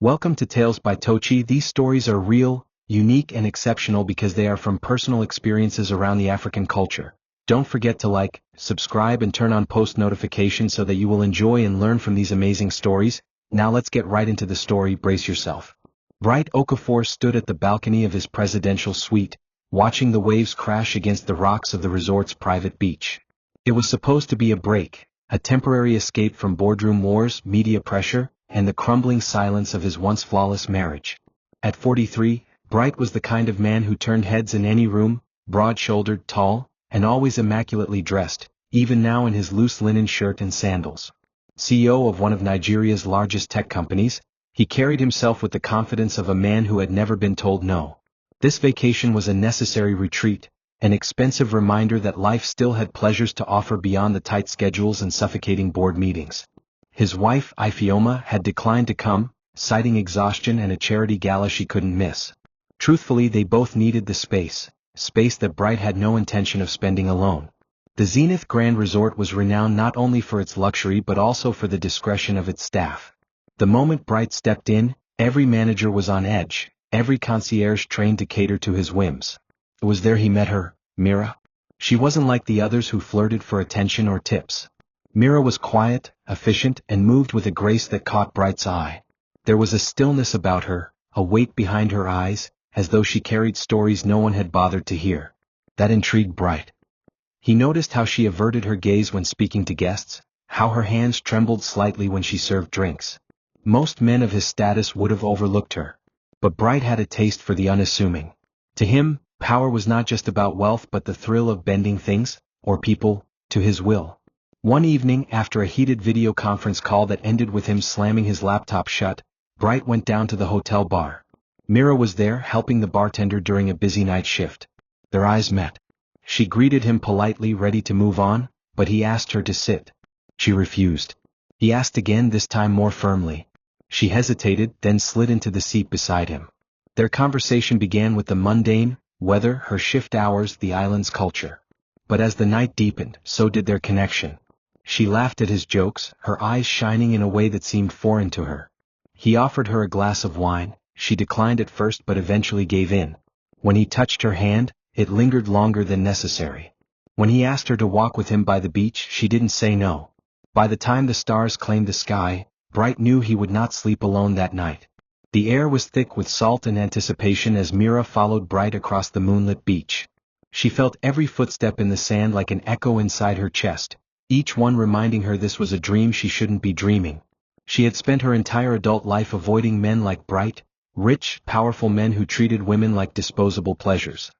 Welcome to Tales by Tochi. These stories are real, unique and exceptional because they are from personal experiences around the African culture. Don't forget to like, subscribe and turn on post notifications so that you will enjoy and learn from these amazing stories. Now let's get right into the story. Brace yourself. Bright Okafor stood at the balcony of his presidential suite, watching the waves crash against the rocks of the resort's private beach. It was supposed to be a break, a temporary escape from boardroom wars, media pressure, and the crumbling silence of his once flawless marriage. At 43, Bright was the kind of man who turned heads in any room, broad-shouldered, tall, and always immaculately dressed, even now in his loose linen shirt and sandals. CEO of one of Nigeria's largest tech companies, he carried himself with the confidence of a man who had never been told no. This vacation was a necessary retreat, an expensive reminder that life still had pleasures to offer beyond the tight schedules and suffocating board meetings. His wife, Ifeoma, had declined to come, citing exhaustion and a charity gala she couldn't miss. Truthfully, they both needed the space that Bright had no intention of spending alone. The Zenith Grand Resort was renowned not only for its luxury but also for the discretion of its staff. The moment Bright stepped in, every manager was on edge, every concierge trained to cater to his whims. It was there he met her, Mira. She wasn't like the others who flirted for attention or tips. Mira was quiet, efficient, and moved with a grace that caught Bright's eye. There was a stillness about her, a weight behind her eyes, as though she carried stories no one had bothered to hear. That intrigued Bright. He noticed how she averted her gaze when speaking to guests, how her hands trembled slightly when she served drinks. Most men of his status would have overlooked her. But Bright had a taste for the unassuming. To him, power was not just about wealth but the thrill of bending things, or people, to his will. One evening, after a heated video conference call that ended with him slamming his laptop shut, Bright went down to the hotel bar. Mira was there, helping the bartender during a busy night shift. Their eyes met. She greeted him politely, ready to move on, but he asked her to sit. She refused. He asked again, this time more firmly. She hesitated, then slid into the seat beside him. Their conversation began with the mundane: weather, her shift hours, the island's culture. But as the night deepened, so did their connection. She laughed at his jokes, her eyes shining in a way that seemed foreign to her. He offered her a glass of wine. She declined at first but eventually gave in. When he touched her hand, it lingered longer than necessary. When he asked her to walk with him by the beach, she didn't say no. By the time the stars claimed the sky, Bright knew he would not sleep alone that night. The air was thick with salt and anticipation as Mira followed Bright across the moonlit beach. She felt every footstep in the sand like an echo inside her chest, each one reminding her this was a dream she shouldn't be dreaming. She had spent her entire adult life avoiding men like Bright, rich, powerful men who treated women like disposable pleasures.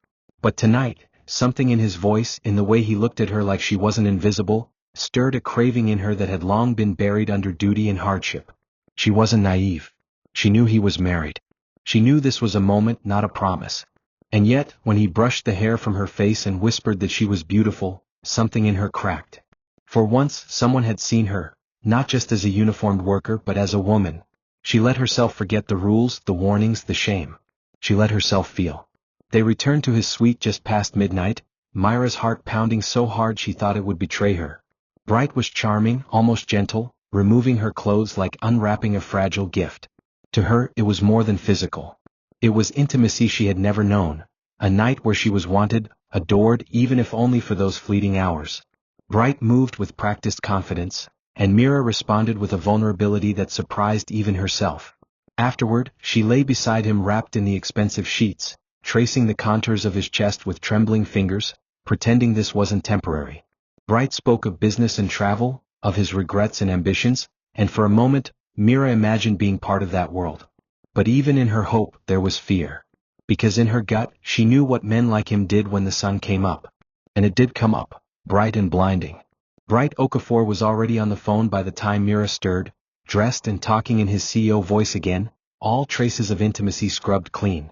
But tonight, something in his voice, in the way he looked at her like she wasn't invisible, stirred a craving in her that had long been buried under duty and hardship. She wasn't naive. She knew he was married. She knew this was a moment, not a promise. And yet, when he brushed the hair from her face and whispered that she was beautiful, something in her cracked. For once, someone had seen her, not just as a uniformed worker but as a woman. She let herself forget the rules, the warnings, the shame. She let herself feel. They returned to his suite just past midnight, Myra's heart pounding so hard she thought it would betray her. Bright was charming, almost gentle, removing her clothes like unwrapping a fragile gift. To her, it was more than physical. It was intimacy she had never known, a night where she was wanted, adored, even if only for those fleeting hours. Bright moved with practiced confidence, and Mira responded with a vulnerability that surprised even herself. Afterward, she lay beside him wrapped in the expensive sheets, tracing the contours of his chest with trembling fingers, pretending this wasn't temporary. Bright spoke of business and travel, of his regrets and ambitions, and for a moment, Mira imagined being part of that world. But even in her hope, there was fear. Because in her gut, she knew what men like him did when the sun came up. And it did come up, bright and blinding. Bright Okafor was already on the phone by the time Mira stirred, dressed and talking in his CEO voice again, all traces of intimacy scrubbed clean.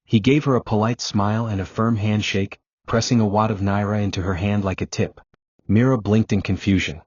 He gave her a polite smile and a firm handshake, pressing a wad of naira into her hand like a tip. Mira blinked in confusion.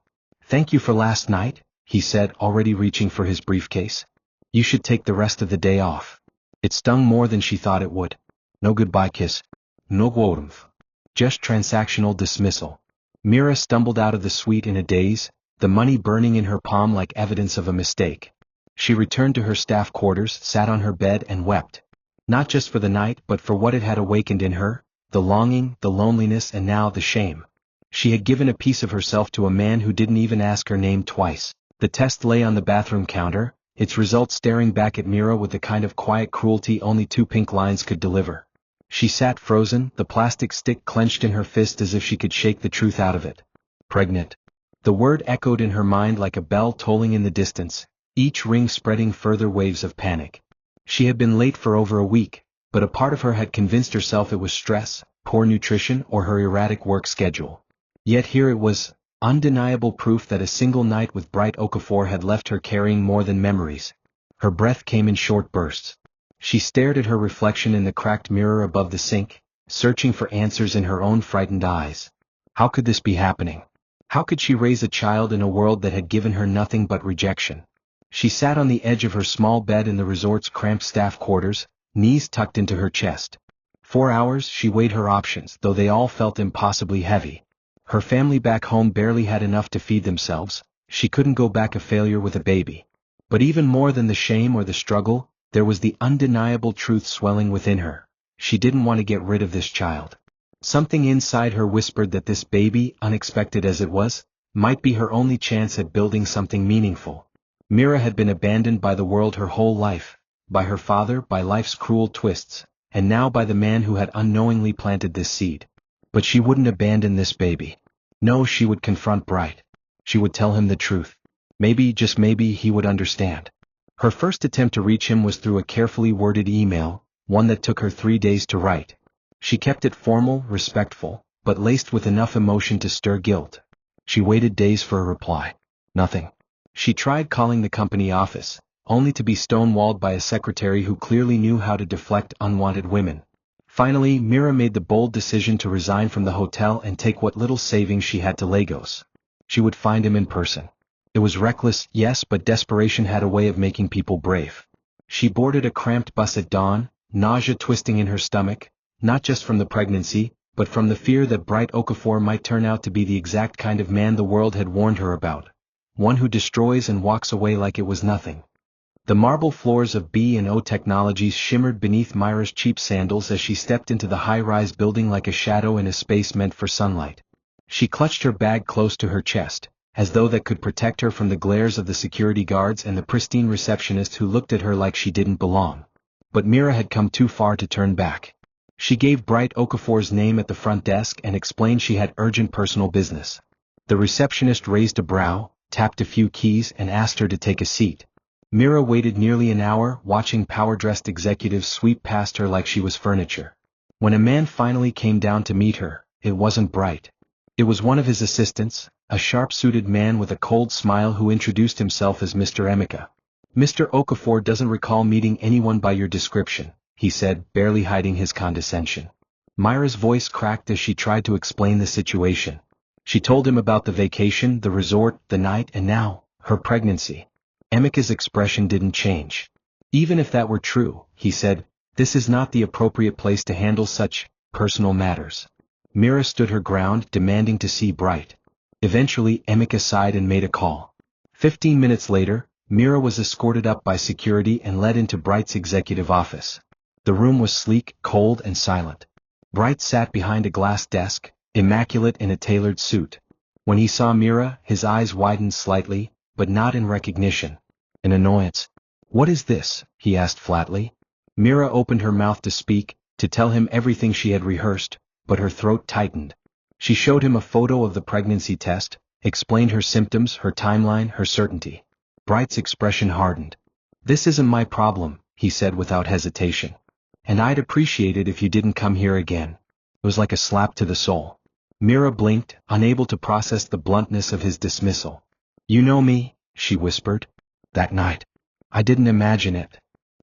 "Thank you for last night," he said, already reaching for his briefcase. "You should take the rest of the day off." It stung more than she thought it would. No goodbye kiss. No guodumf. Just transactional dismissal. Mira stumbled out of the suite in a daze, the money burning in her palm like evidence of a mistake. She returned to her staff quarters, sat on her bed and wept. Not just for the night but for what it had awakened in her, the longing, the loneliness and now the shame. She had given a piece of herself to a man who didn't even ask her name twice. The test lay on the bathroom counter, its results staring back at Mira with the kind of quiet cruelty only two pink lines could deliver. She sat frozen, the plastic stick clenched in her fist as if she could shake the truth out of it. Pregnant. The word echoed in her mind like a bell tolling in the distance, each ring spreading further waves of panic. She had been late for over a week, but a part of her had convinced herself it was stress, poor nutrition or her erratic work schedule. Yet here it was, undeniable proof that a single night with Bright Okafor had left her carrying more than memories. Her breath came in short bursts. She stared at her reflection in the cracked mirror above the sink, searching for answers in her own frightened eyes. How could this be happening? How could she raise a child in a world that had given her nothing but rejection? She sat on the edge of her small bed in the resort's cramped staff quarters, knees tucked into her chest. 4 hours she weighed her options, though they all felt impossibly heavy. Her family back home barely had enough to feed themselves. She couldn't go back a failure with a baby. But even more than the shame or the struggle, there was the undeniable truth swelling within her. She didn't want to get rid of this child. Something inside her whispered that this baby, unexpected as it was, might be her only chance at building something meaningful. Mira had been abandoned by the world her whole life, by her father, by life's cruel twists, and now by the man who had unknowingly planted this seed. But she wouldn't abandon this baby. No, she would confront Bright. She would tell him the truth. Maybe, just maybe, he would understand. Her first attempt to reach him was through a carefully worded email, one that took her 3 days to write. She kept it formal, respectful, but laced with enough emotion to stir guilt. She waited days for a reply. Nothing. She tried calling the company office, only to be stonewalled by a secretary who clearly knew how to deflect unwanted women. Finally, Mira made the bold decision to resign from the hotel and take what little savings she had to Lagos. She would find him in person. It was reckless, yes, but desperation had a way of making people brave. She boarded a cramped bus at dawn, nausea twisting in her stomach, not just from the pregnancy, but from the fear that Bright Okafor might turn out to be the exact kind of man the world had warned her about. One who destroys and walks away like it was nothing. The marble floors of B&O Technologies shimmered beneath Myra's cheap sandals as she stepped into the high-rise building like a shadow in a space meant for sunlight. She clutched her bag close to her chest, as though that could protect her from the glares of the security guards and the pristine receptionist who looked at her like she didn't belong. But Mira had come too far to turn back. She gave Bright Okafor's name at the front desk and explained she had urgent personal business. The receptionist raised a brow, tapped a few keys and asked her to take a seat. Mira waited nearly an hour, watching power-dressed executives sweep past her like she was furniture. When a man finally came down to meet her, it wasn't Bright. It was one of his assistants, a sharp-suited man with a cold smile who introduced himself as Mr. Emeka. Mr. Okafor doesn't recall meeting anyone by your description, he said, barely hiding his condescension. Myra's voice cracked as she tried to explain the situation. She told him about the vacation, the resort, the night, and now, her pregnancy. Emeka's expression didn't change. Even if that were true, he said, this is not the appropriate place to handle such personal matters. Mira stood her ground, demanding to see Bright. Eventually, Emeka sighed and made a call. 15 minutes later, Mira was escorted up by security and led into Bright's executive office. The room was sleek, cold, and silent. Bright sat behind a glass desk, immaculate in a tailored suit. When he saw Mira, his eyes widened slightly, but not in recognition. In annoyance. What is this? He asked flatly. Mira opened her mouth to speak, to tell him everything she had rehearsed, but her throat tightened. She showed him a photo of the pregnancy test, explained her symptoms, her timeline, her certainty. Bright's expression hardened. This isn't my problem, he said without hesitation. And I'd appreciate it if you didn't come here again. It was like a slap to the soul. Mira blinked, unable to process the bluntness of his dismissal. You know me, she whispered. That night. I didn't imagine it.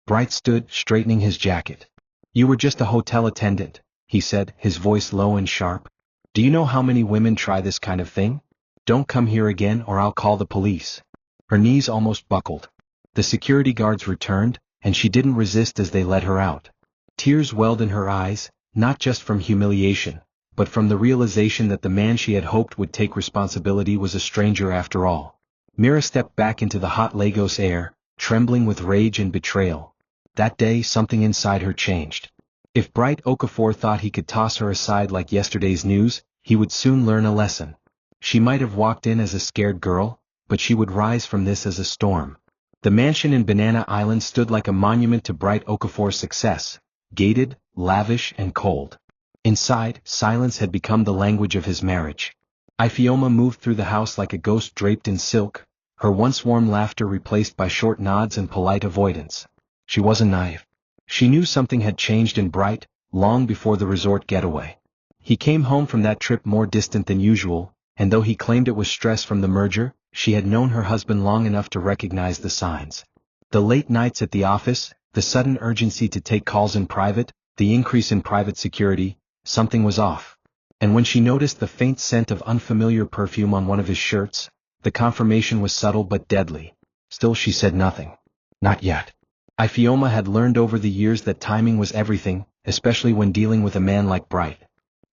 Bright stood, straightening his jacket. You were just a hotel attendant, he said, his voice low and sharp. Do you know how many women try this kind of thing? Don't come here again or I'll call the police. Her knees almost buckled. The security guards returned, and she didn't resist as they led her out. Tears welled in her eyes, not just from humiliation, but from the realization that the man she had hoped would take responsibility was a stranger after all. Mira stepped back into the hot Lagos air, trembling with rage and betrayal. That day something inside her changed. If Bright Okafor thought he could toss her aside like yesterday's news, he would soon learn a lesson. She might have walked in as a scared girl, but she would rise from this as a storm. The mansion in Banana Island stood like a monument to Bright Okafor's success, gated, lavish and cold. Inside, silence had become the language of his marriage. Ifeoma moved through the house like a ghost draped in silk, her once warm laughter replaced by short nods and polite avoidance. She wasn't naive. She knew something had changed in Bright, long before the resort getaway. He came home from that trip more distant than usual, and though he claimed it was stress from the merger, she had known her husband long enough to recognize the signs. The late nights at the office, the sudden urgency to take calls in private, the increase in private security, something was off. And when she noticed the faint scent of unfamiliar perfume on one of his shirts, the confirmation was subtle but deadly. Still she said nothing. Not yet. Ifeoma had learned over the years that timing was everything, especially when dealing with a man like Bright.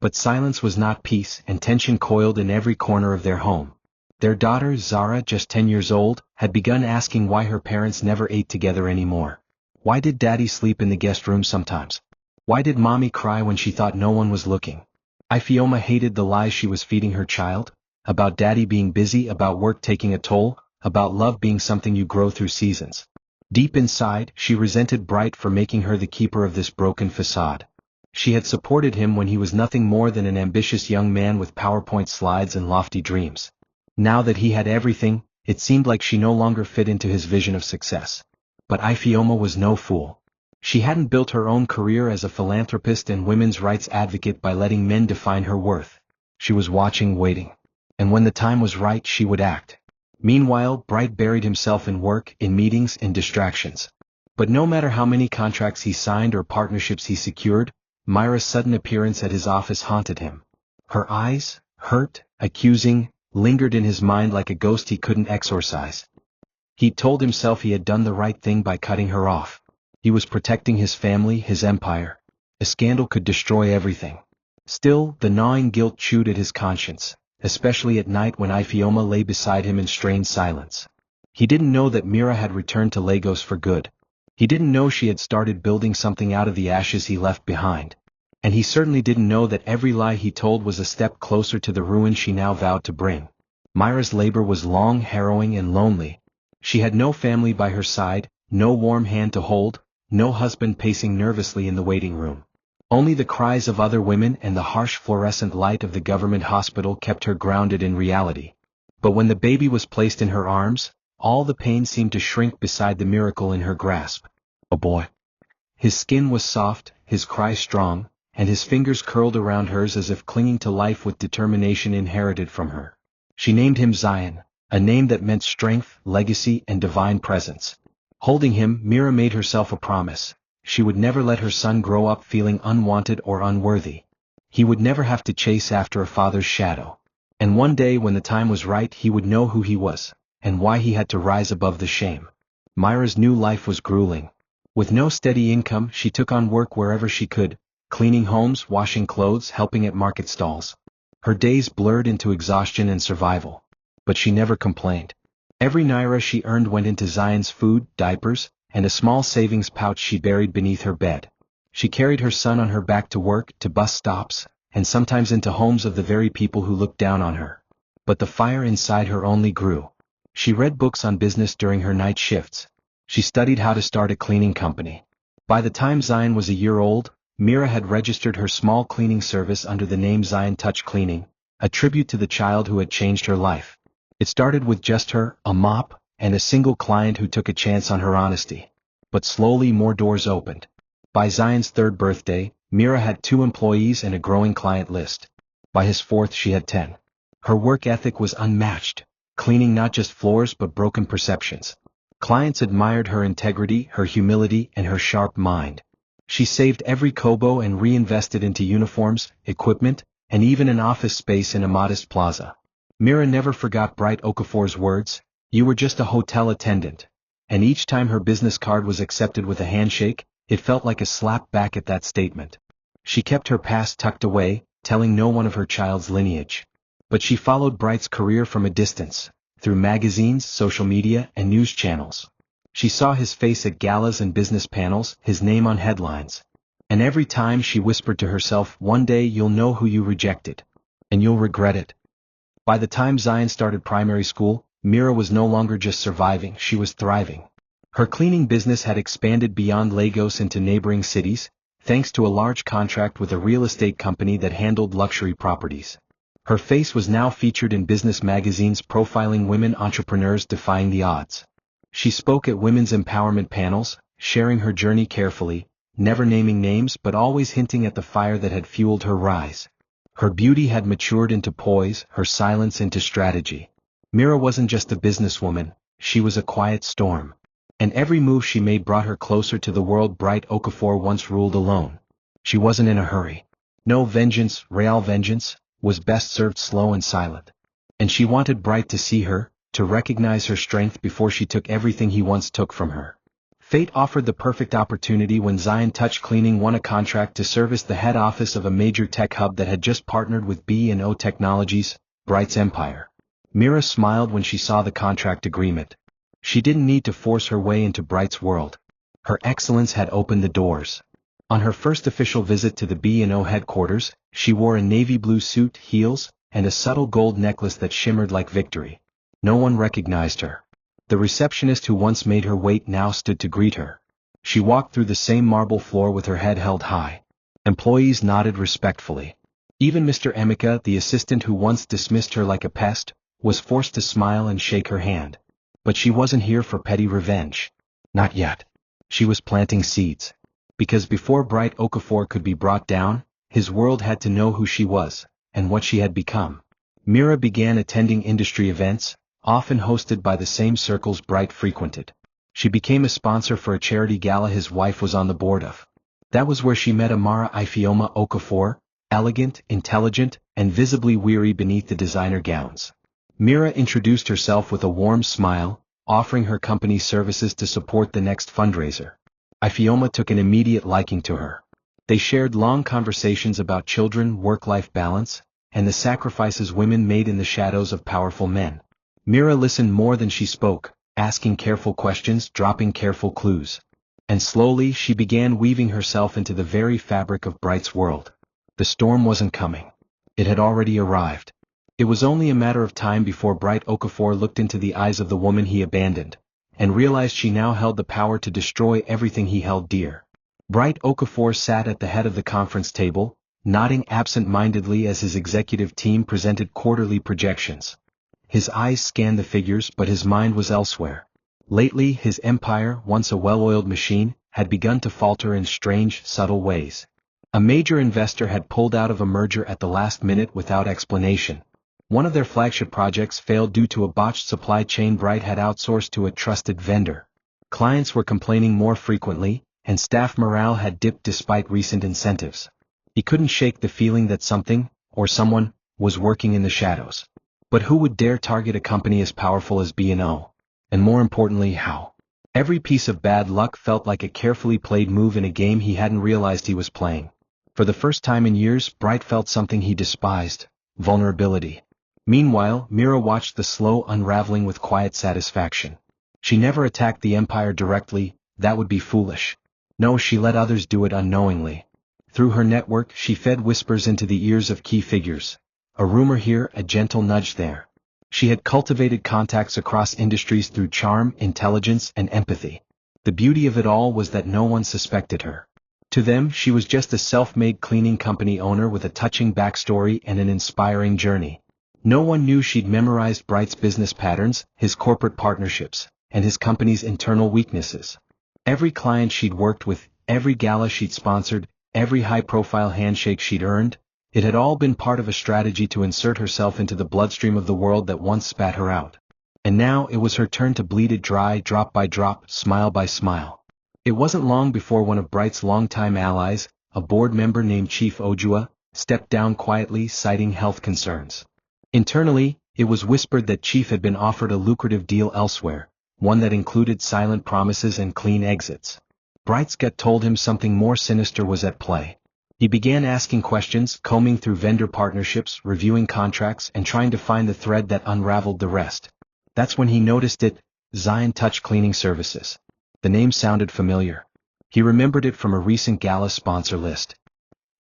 But silence was not peace, and tension coiled in every corner of their home. Their daughter, Zara, just 10 years old, had begun asking why her parents never ate together anymore. Why did Daddy sleep in the guest room sometimes? Why did Mommy cry when she thought no one was looking? Ifeoma hated the lies she was feeding her child, about Daddy being busy, about work taking a toll, about love being something you grow through seasons. Deep inside, she resented Bright for making her the keeper of this broken facade. She had supported him when he was nothing more than an ambitious young man with PowerPoint slides and lofty dreams. Now that he had everything, it seemed like she no longer fit into his vision of success. But Ifeoma was no fool. She hadn't built her own career as a philanthropist and women's rights advocate by letting men define her worth. She was watching, waiting. And when the time was right, she would act. Meanwhile, Bright buried himself in work, in meetings, in distractions. But no matter how many contracts he signed or partnerships he secured, Myra's sudden appearance at his office haunted him. Her eyes, hurt, accusing, lingered in his mind like a ghost he couldn't exorcise. He'd told himself he had done the right thing by cutting her off. He was protecting his family, his empire. A scandal could destroy everything. Still, the gnawing guilt chewed at his conscience, especially at night when Ifeoma lay beside him in strained silence. He didn't know that Myra had returned to Lagos for good. He didn't know she had started building something out of the ashes he left behind. And he certainly didn't know that every lie he told was a step closer to the ruin she now vowed to bring. Myra's labor was long, harrowing, and lonely. She had no family by her side, no warm hand to hold, no husband pacing nervously in the waiting room. Only the cries of other women and the harsh fluorescent light of the government hospital kept her grounded in reality. But when the baby was placed in her arms, all the pain seemed to shrink beside the miracle in her grasp. A boy. His skin was soft, his cry strong, and his fingers curled around hers as if clinging to life with determination inherited from her. She named him Zion, a name that meant strength, legacy, and divine presence. Holding him, Myra made herself a promise. She would never let her son grow up feeling unwanted or unworthy. He would never have to chase after a father's shadow. And one day when the time was right, he would know who he was, and why he had to rise above the shame. Myra's new life was grueling. With no steady income, she took on work wherever she could, cleaning homes, washing clothes, helping at market stalls. Her days blurred into exhaustion and survival. But she never complained. Every naira she earned went into Zion's food, diapers, and a small savings pouch she buried beneath her bed. She carried her son on her back to work, to bus stops, and sometimes into homes of the very people who looked down on her. But the fire inside her only grew. She read books on business during her night shifts. She studied how to start a cleaning company. By the time Zion was a year old, Myra had registered her small cleaning service under the name Zion Touch Cleaning, a tribute to the child who had changed her life. It started with just her, a mop, and a single client who took a chance on her honesty. But slowly more doors opened. By Zion's third birthday, Myra had 2 employees and a growing client list. By his 4th she had 10. Her work ethic was unmatched, cleaning not just floors but broken perceptions. Clients admired her integrity, her humility, and her sharp mind. She saved every kobo and reinvested into uniforms, equipment, and even an office space in a modest plaza. Myra never forgot Bright Okafor's words, "You were just a hotel attendant." And each time her business card was accepted with a handshake, it felt like a slap back at that statement. She kept her past tucked away, telling no one of her child's lineage. But she followed Bright's career from a distance, through magazines, social media, and news channels. She saw his face at galas and business panels, his name on headlines. And every time she whispered to herself, one day you'll know who you rejected. And you'll regret it. By the time Zion started primary school, Mira was no longer just surviving, she was thriving. Her cleaning business had expanded beyond Lagos into neighboring cities, thanks to a large contract with a real estate company that handled luxury properties. Her face was now featured in business magazines profiling women entrepreneurs defying the odds. She spoke at women's empowerment panels, sharing her journey carefully, never naming names but always hinting at the fire that had fueled her rise. Her beauty had matured into poise, her silence into strategy. Mira wasn't just a businesswoman, she was a quiet storm. And every move she made brought her closer to the world Bright Okafor once ruled alone. She wasn't in a hurry. No vengeance, real vengeance, was best served slow and silent. And she wanted Bright to see her, to recognize her strength before she took everything he once took from her. Fate offered the perfect opportunity when Zion Touch Cleaning won a contract to service the head office of a major tech hub that had just partnered with B&O Technologies, Bright's empire. Mira smiled when she saw the contract agreement. She didn't need to force her way into Bright's world. Her excellence had opened the doors. On her first official visit to the B&O headquarters, she wore a navy blue suit, heels, and a subtle gold necklace that shimmered like victory. No one recognized her. The receptionist who once made her wait now stood to greet her. She walked through the same marble floor with her head held high. Employees nodded respectfully. Even Mr. Emeka, the assistant who once dismissed her like a pest, was forced to smile and shake her hand. But she wasn't here for petty revenge. Not yet. She was planting seeds. Because before Bright Okafor could be brought down, his world had to know who she was, and what she had become. Mira began attending industry events, often hosted by the same circles Bright frequented. She became a sponsor for a charity gala his wife was on the board of. That was where she met Amara Ifeoma Okafor, elegant, intelligent, and visibly weary beneath the designer gowns. Mira introduced herself with a warm smile, offering her company's services to support the next fundraiser. Ifeoma took an immediate liking to her. They shared long conversations about children, work-life balance, and the sacrifices women made in the shadows of powerful men. Mira listened more than she spoke, asking careful questions, dropping careful clues. And slowly she began weaving herself into the very fabric of Bright's world. The storm wasn't coming. It had already arrived. It was only a matter of time before Bright Okafor looked into the eyes of the woman he abandoned, and realized she now held the power to destroy everything he held dear. Bright Okafor sat at the head of the conference table, nodding absent-mindedly as his executive team presented quarterly projections. His eyes scanned the figures but his mind was elsewhere. Lately his empire, once a well-oiled machine, had begun to falter in strange, subtle ways. A major investor had pulled out of a merger at the last minute without explanation. One of their flagship projects failed due to a botched supply chain Bright had outsourced to a trusted vendor. Clients were complaining more frequently, and staff morale had dipped despite recent incentives. He couldn't shake the feeling that something, or someone, was working in the shadows. But who would dare target a company as powerful as B&O? And more importantly, how? Every piece of bad luck felt like a carefully played move in a game he hadn't realized he was playing. For the first time in years, Bright felt something he despised: vulnerability. Meanwhile, Mira watched the slow unraveling with quiet satisfaction. She never attacked the empire directly, that would be foolish. No, she let others do it unknowingly. Through her network, she fed whispers into the ears of key figures. A rumor here, a gentle nudge there. She had cultivated contacts across industries through charm, intelligence, and empathy. The beauty of it all was that no one suspected her. To them, she was just a self-made cleaning company owner with a touching backstory and an inspiring journey. No one knew she'd memorized Bright's business patterns, his corporate partnerships, and his company's internal weaknesses. Every client she'd worked with, every gala she'd sponsored, every high-profile handshake she'd earned, it had all been part of a strategy to insert herself into the bloodstream of the world that once spat her out. And now it was her turn to bleed it dry, drop by drop, smile by smile. It wasn't long before one of Bright's longtime allies, a board member named Chief Ojua, stepped down quietly, citing health concerns. Internally, it was whispered that Chief had been offered a lucrative deal elsewhere, one that included silent promises and clean exits. Bright's gut told him something more sinister was at play. He began asking questions, combing through vendor partnerships, reviewing contracts, and trying to find the thread that unraveled the rest. That's when he noticed it, Zion Touch Cleaning Services. The name sounded familiar. He remembered it from a recent gala sponsor list.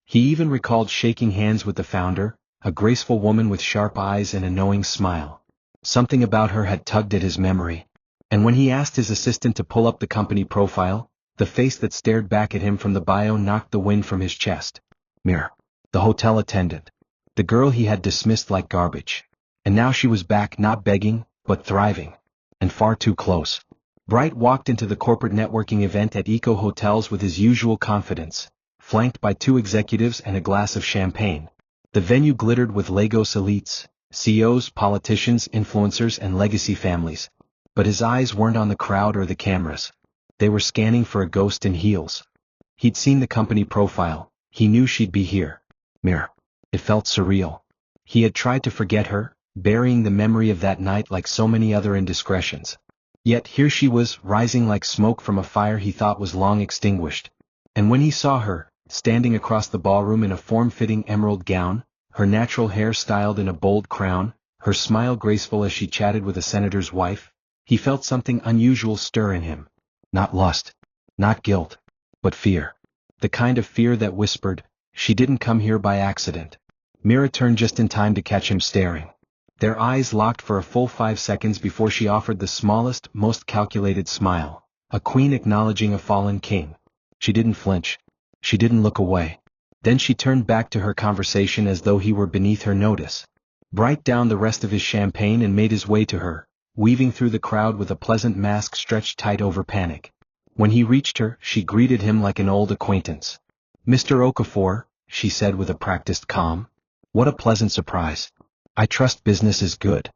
He even recalled shaking hands with the founder, a graceful woman with sharp eyes and a knowing smile. Something about her had tugged at his memory. And when he asked his assistant to pull up the company profile, the face that stared back at him from the bio knocked the wind from his chest. Mira. The hotel attendant. The girl he had dismissed like garbage. And now she was back, not begging, but thriving. And far too close. Bright walked into the corporate networking event at Eco Hotels with his usual confidence, flanked by 2 executives and a glass of champagne. The venue glittered with Lagos elites, CEOs, politicians, influencers, and legacy families. But his eyes weren't on the crowd or the cameras. They were scanning for a ghost in heels. He'd seen the company profile. He knew she'd be here. Mira. It felt surreal. He had tried to forget her, burying the memory of that night like so many other indiscretions. Yet here she was, rising like smoke from a fire he thought was long extinguished. And when he saw her, standing across the ballroom in a form-fitting emerald gown, her natural hair styled in a bold crown, her smile graceful as she chatted with a senator's wife, he felt something unusual stir in him. Not lust. Not guilt. But fear. The kind of fear that whispered, she didn't come here by accident. Mira turned just in time to catch him staring. Their eyes locked for a full 5 seconds before she offered the smallest, most calculated smile, a queen acknowledging a fallen king. She didn't flinch. She didn't look away. Then she turned back to her conversation as though he were beneath her notice. Bright downed the rest of his champagne and made his way to her, weaving through the crowd with a pleasant mask stretched tight over panic. When he reached her, she greeted him like an old acquaintance. "Mr. Okafor," she said with a practiced calm. "What a pleasant surprise. I trust business is good."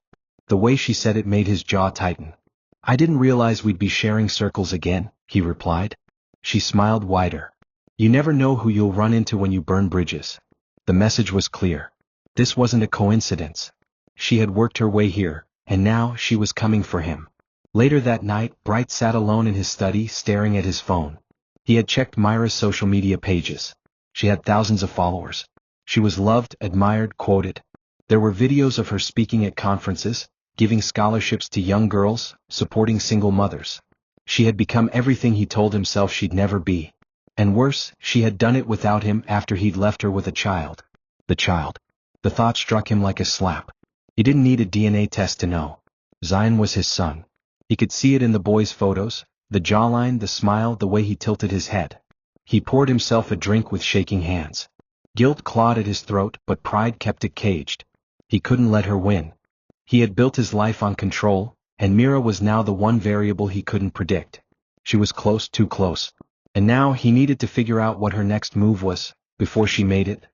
The way she said it made his jaw tighten. "I didn't realize we'd be sharing circles again," he replied. She smiled wider. "You never know who you'll run into when you burn bridges." The message was clear. This wasn't a coincidence. She had worked her way here, and now she was coming for him. Later that night, Bright sat alone in his study staring at his phone. He had checked Myra's social media pages. She had thousands of followers. She was loved, admired, quoted. There were videos of her speaking at conferences, giving scholarships to young girls, supporting single mothers. She had become everything he told himself she'd never be. And worse, she had done it without him after he'd left her with a child. The child. The thought struck him like a slap. He didn't need a DNA test to know. Zion was his son. He could see it in the boy's photos, the jawline, the smile, the way he tilted his head. He poured himself a drink with shaking hands. Guilt clawed at his throat, but pride kept it caged. He couldn't let her win. He had built his life on control, and Mira was now the one variable he couldn't predict. She was close, too close. And now he needed to figure out what her next move was, before she made it.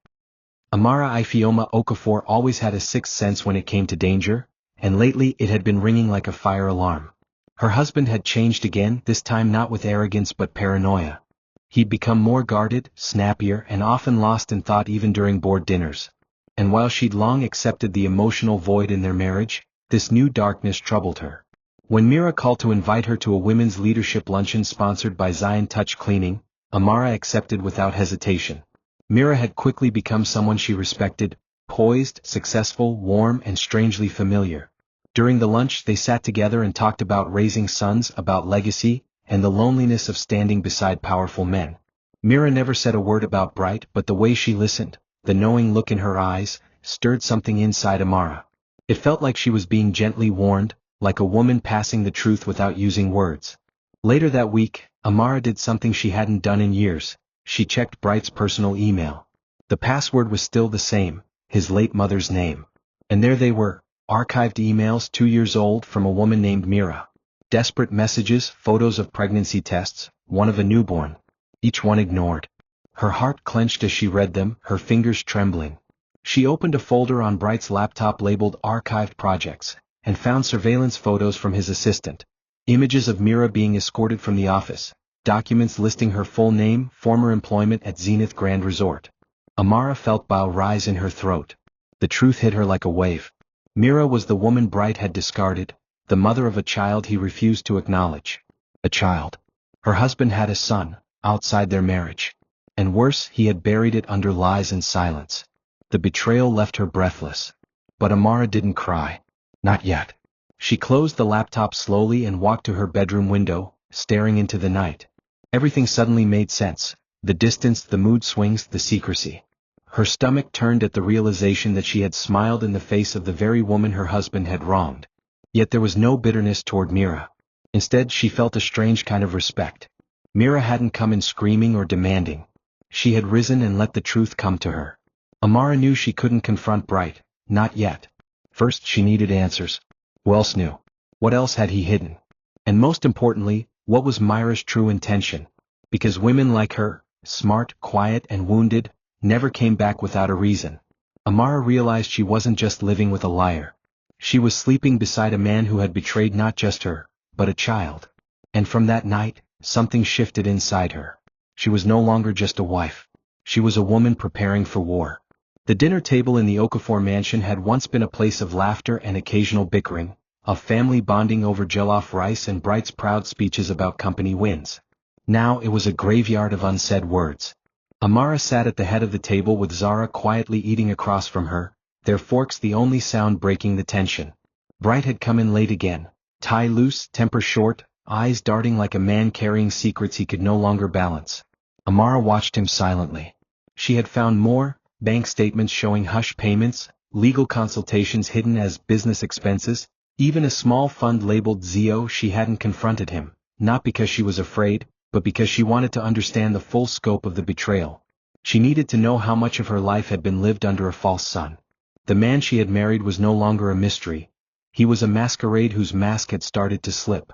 Amara Ifeoma Okafor always had a sixth sense when it came to danger, and lately it had been ringing like a fire alarm. Her husband had changed again, this time not with arrogance but paranoia. He'd become more guarded, snappier, and often lost in thought even during board dinners. And while she'd long accepted the emotional void in their marriage, this new darkness troubled her. When Mira called to invite her to a women's leadership luncheon sponsored by Zion Touch Cleaning, Amara accepted without hesitation. Mira had quickly become someone she respected, poised, successful, warm, and strangely familiar. During the lunch they sat together and talked about raising sons, about legacy, and the loneliness of standing beside powerful men. Mira never said a word about Bright, but the way she listened, the knowing look in her eyes, stirred something inside Amara. It felt like she was being gently warned, like a woman passing the truth without using words. Later that week, Amara did something she hadn't done in years. She checked Bright's personal email. The password was still the same, his late mother's name. And there they were, archived emails 2 years old from a woman named Mira. Desperate messages, photos of pregnancy tests, one of a newborn. Each one ignored. Her heart clenched as she read them, her fingers trembling. She opened a folder on Bright's laptop labeled Archived Projects, and found surveillance photos from his assistant. Images of Mira being escorted from the office. Documents listing her full name, former employment at Zenith Grand Resort. Amara felt bow rise in her throat. The truth hit her like a wave. Mira was the woman Bright had discarded, the mother of a child he refused to acknowledge. A child. Her husband had a son, outside their marriage. And worse, he had buried it under lies and silence. The betrayal left her breathless. But Amara didn't cry. Not yet. She closed the laptop slowly and walked to her bedroom window, staring into the night. Everything suddenly made sense. The distance, the mood swings, the secrecy. Her stomach turned at the realization that she had smiled in the face of the very woman her husband had wronged. Yet there was no bitterness toward Mira. Instead, she felt a strange kind of respect. Mira hadn't come in screaming or demanding. She had risen and let the truth come to her. Amara knew she couldn't confront Bright, not yet. First, she needed answers. Who else knew? What else had he hidden? And most importantly, what was Myra's true intention? Because women like her, smart, quiet, and wounded, never came back without a reason. Amara realized she wasn't just living with a liar. She was sleeping beside a man who had betrayed not just her, but a child. And from that night, something shifted inside her. She was no longer just a wife. She was a woman preparing for war. The dinner table in the Okafor mansion had once been a place of laughter and occasional bickering, of family bonding over jollof rice and Bright's proud speeches about company wins. Now it was a graveyard of unsaid words. Amara sat at the head of the table with Zara quietly eating across from her, their forks the only sound breaking the tension. Bright had come in late again, tie loose, temper short, eyes darting like a man carrying secrets he could no longer balance. Amara watched him silently. She had found more, bank statements showing hush payments, legal consultations hidden as business expenses, even a small fund labeled ZO. She hadn't confronted him, not because she was afraid, but because she wanted to understand the full scope of the betrayal. She needed to know how much of her life had been lived under a false sun. The man she had married was no longer a mystery. He was a masquerade whose mask had started to slip.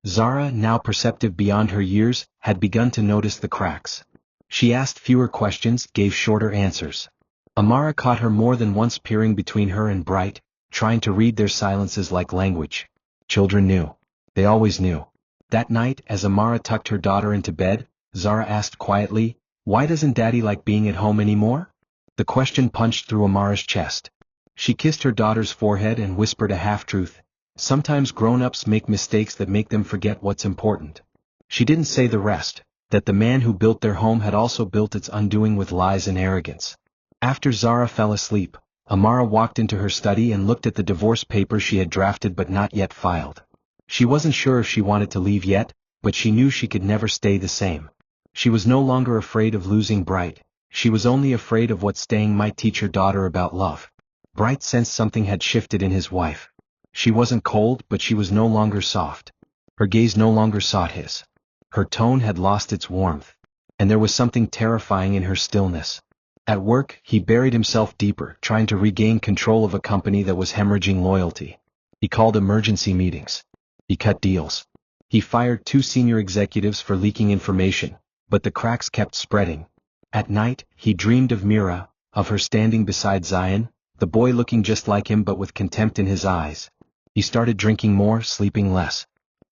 Zara, now perceptive beyond her years, had begun to notice the cracks. She asked fewer questions, gave shorter answers. Amara caught her more than once peering between her and Bright, trying to read their silences like language. Children knew. They always knew. That night, as Amara tucked her daughter into bed, Zara asked quietly, "Why doesn't Daddy like being at home anymore?" The question punched through Amara's chest. She kissed her daughter's forehead and whispered a half-truth. Sometimes grown-ups make mistakes that make them forget what's important. She didn't say the rest, that the man who built their home had also built its undoing with lies and arrogance. After Zara fell asleep, Amara walked into her study and looked at the divorce papers she had drafted but not yet filed. She wasn't sure if she wanted to leave yet, but she knew she could never stay the same. She was no longer afraid of losing Bright. She was only afraid of what staying might teach her daughter about love. Bright sensed something had shifted in his wife. She wasn't cold, but she was no longer soft. Her gaze no longer sought his. Her tone had lost its warmth. And there was something terrifying in her stillness. At work, he buried himself deeper, trying to regain control of a company that was hemorrhaging loyalty. He called emergency meetings. He cut deals. He fired 2 senior executives for leaking information, but the cracks kept spreading. At night, he dreamed of Mira, of her standing beside Zion, the boy looking just like him but with contempt in his eyes. He started drinking more, sleeping less.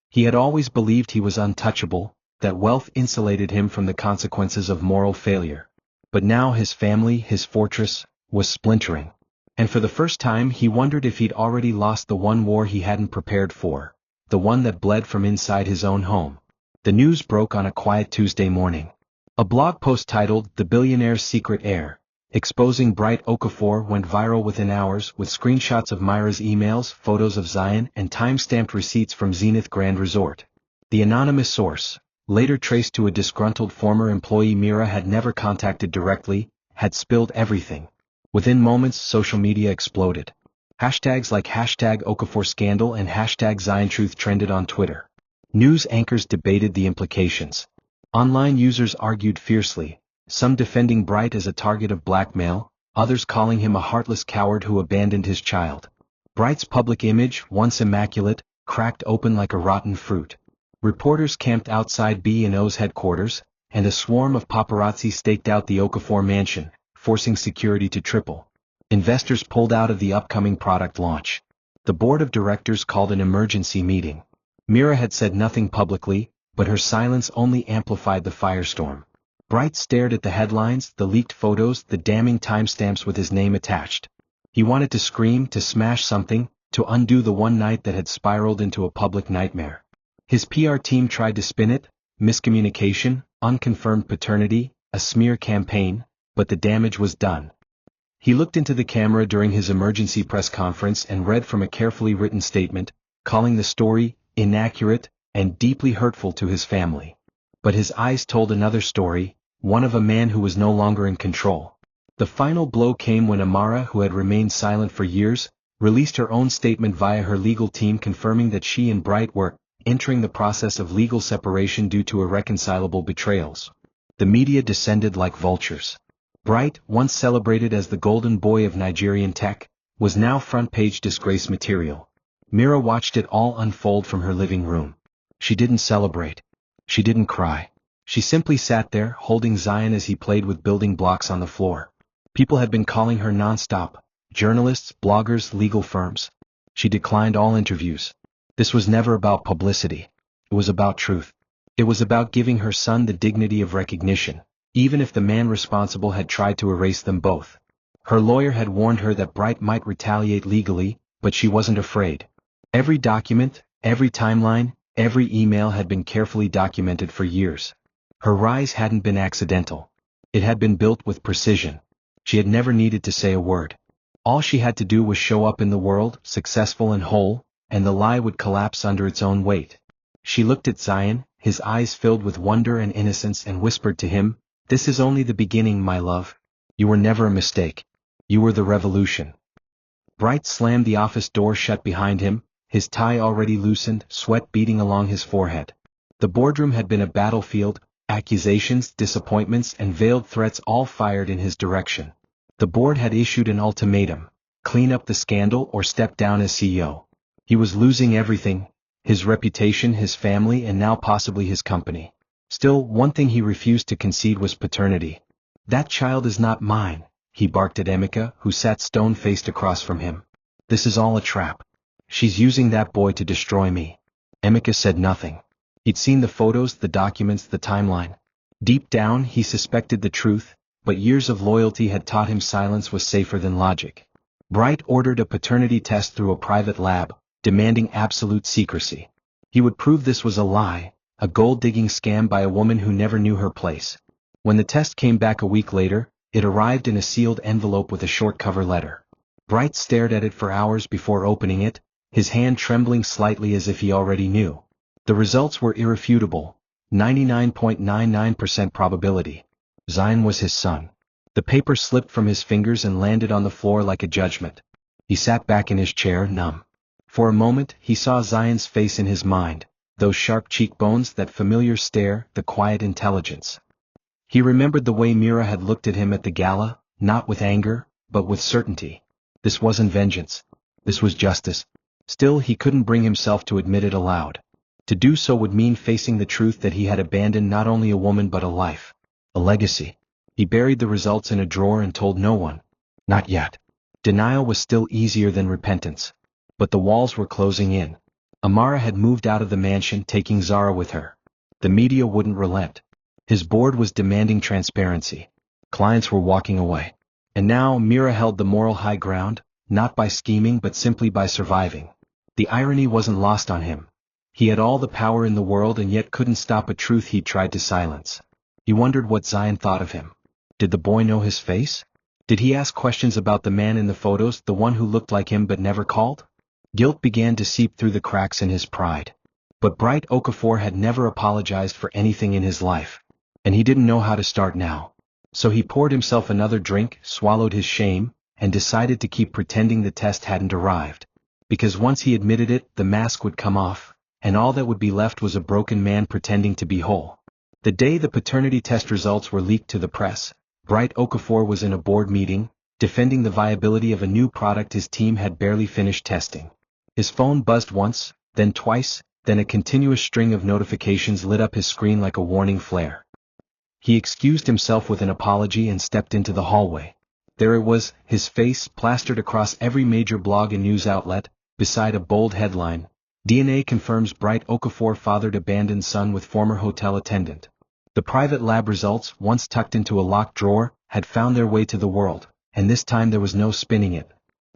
He had always believed he was untouchable, that wealth insulated him from the consequences of moral failure. But now his family, his fortress, was splintering. And for the first time he wondered if he'd already lost the one war he hadn't prepared for, the one that bled from inside his own home. The news broke on a quiet Tuesday morning. A blog post titled "The Billionaire's Secret Heir," exposing Bright Okafor, went viral within hours with screenshots of Myra's emails, photos of Zion, and time-stamped receipts from Zenith Grand Resort. The anonymous source, later traced to a disgruntled former employee Mira had never contacted directly, had spilled everything. Within moments, social media exploded. Hashtags like #OkaforScandal and #ZionTruth trended on Twitter. News anchors debated the implications. Online users argued fiercely, some defending Bright as a target of blackmail, others calling him a heartless coward who abandoned his child. Bright's public image, once immaculate, cracked open like a rotten fruit. Reporters camped outside B&O's headquarters, and a swarm of paparazzi staked out the Okafor mansion, forcing security to triple. Investors pulled out of the upcoming product launch. The board of directors called an emergency meeting. Mira had said nothing publicly, but her silence only amplified the firestorm. Bright stared at the headlines, the leaked photos, the damning timestamps with his name attached. He wanted to scream, to smash something, to undo the one night that had spiraled into a public nightmare. His PR team tried to spin it, miscommunication, unconfirmed paternity, a smear campaign, but the damage was done. He looked into the camera during his emergency press conference and read from a carefully written statement, calling the story inaccurate and deeply hurtful to his family. But his eyes told another story, one of a man who was no longer in control. The final blow came when Amara, who had remained silent for years, released her own statement via her legal team confirming that she and Bright were entering the process of legal separation due to irreconcilable betrayals. The media descended like vultures. Bright, once celebrated as the golden boy of Nigerian tech, was now front-page disgrace material. Mira watched it all unfold from her living room. She didn't celebrate. She didn't cry. She simply sat there, holding Zion as he played with building blocks on the floor. People had been calling her non-stop. Journalists, bloggers, legal firms. She declined all interviews. This was never about publicity. It was about truth. It was about giving her son the dignity of recognition, even if the man responsible had tried to erase them both. Her lawyer had warned her that Bright might retaliate legally, but she wasn't afraid. Every document, every timeline, every email had been carefully documented for years. Her rise hadn't been accidental. It had been built with precision. She had never needed to say a word. All she had to do was show up in the world, successful and whole, and the lie would collapse under its own weight. She looked at Zion, his eyes filled with wonder and innocence, and whispered to him, "This is only the beginning, my love. You were never a mistake. You were the revolution." Bright slammed the office door shut behind him, his tie already loosened, sweat beading along his forehead. The boardroom had been a battlefield, accusations, disappointments, and veiled threats all fired in his direction. The board had issued an ultimatum: clean up the scandal or step down as CEO. He was losing everything: his reputation, his family, and now possibly his company. Still, one thing he refused to concede was paternity. "That child is not mine," he barked at Emeka, who sat stone-faced across from him. "This is all a trap. She's using that boy to destroy me." Emeka said nothing. He'd seen the photos, the documents, the timeline. Deep down, he suspected the truth, but years of loyalty had taught him silence was safer than logic. Bright ordered a paternity test through a private lab, demanding absolute secrecy. He would prove this was a lie, a gold-digging scam by a woman who never knew her place. When the test came back a week later, it arrived in a sealed envelope with a short cover letter. Bright stared at it for hours before opening it, his hand trembling slightly as if he already knew. The results were irrefutable: 99.99% probability. Zion was his son. The paper slipped from his fingers and landed on the floor like a judgment. He sat back in his chair, numb. For a moment, he saw Zion's face in his mind, those sharp cheekbones, that familiar stare, the quiet intelligence. He remembered the way Mira had looked at him at the gala, not with anger, but with certainty. This wasn't vengeance. This was justice. Still, he couldn't bring himself to admit it aloud. To do so would mean facing the truth that he had abandoned not only a woman but a life, a legacy. He buried the results in a drawer and told no one. Not yet. Denial was still easier than repentance. But the walls were closing in. Amara had moved out of the mansion, taking Zara with her. The media wouldn't relent. His board was demanding transparency. Clients were walking away. And now Mira held the moral high ground, not by scheming but simply by surviving. The irony wasn't lost on him. He had all the power in the world and yet couldn't stop a truth he'd tried to silence. He wondered what Zion thought of him. Did the boy know his face? Did he ask questions about the man in the photos, the one who looked like him but never called? Guilt began to seep through the cracks in his pride. But Bright Okafor had never apologized for anything in his life. And he didn't know how to start now. So he poured himself another drink, swallowed his shame, and decided to keep pretending the test hadn't arrived. Because once he admitted it, the mask would come off, and all that would be left was a broken man pretending to be whole. The day the paternity test results were leaked to the press, Bright Okafor was in a board meeting, defending the viability of a new product his team had barely finished testing. His phone buzzed once, then twice, then a continuous string of notifications lit up his screen like a warning flare. He excused himself with an apology and stepped into the hallway. There it was, his face plastered across every major blog and news outlet, beside a bold headline: DNA confirms Bright Okafor fathered abandoned son with former hotel attendant. The private lab results, once tucked into a locked drawer, had found their way to the world, and this time there was no spinning it.